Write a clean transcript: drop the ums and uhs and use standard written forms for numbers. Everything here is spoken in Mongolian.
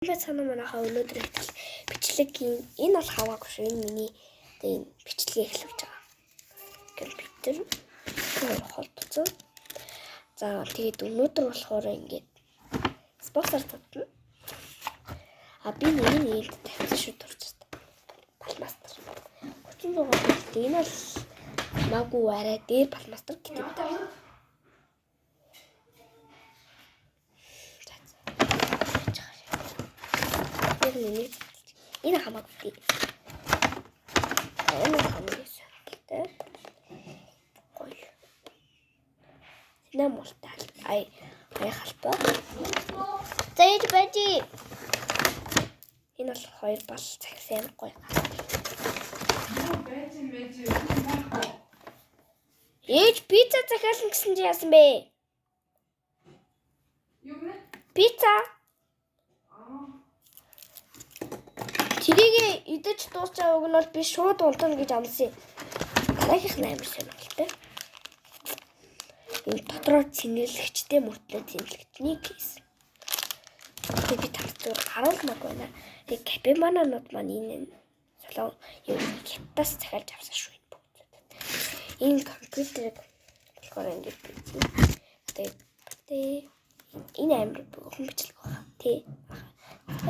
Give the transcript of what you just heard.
Санаа манайхаа өнөөдөр бичлэгийн энэ бол хаваагүй шүү. Энэ миний энэ бичлэгийг эхлүүлж байгаа. Компьютер холдсон. За тэгээд өнөөдөр болохоор ингээд спонсор татна. Би нэг тавьсан шүү дурчтай. Балмастер. 36 энэ бол магуу арай дээр балмастер гэдэг юм даа. Энэ хамаагүй. Энэ хамаагүй сонирхолтой. Гоё. Намуултал. Ай халбаа. Зайд бади. Энэ бол хоёр бал цагсан гоё. Ээж пицца захиална гэсэн чи яасан бэ? Юу вэ? Пицца. Тэрийг идэж дуусчаа үг нь бол би шууд унтана гэж амласан. Дараагийнх нь амар сонирхолтой. Энэ дотроо цэнгэлэгчтэй мөртлөө цэнгэлэгчний кейс. Тэгээд би тасцуур харуулмаг байна. Тэгээд капимананууд маань энэ солон юм хятадаас захиалж авсан шүү энэ бүгд. Энэ компьютерыг болохоор ингэж бичсэн. Тэгээд энэ амар бүхэн бичлэг байна. Тэ.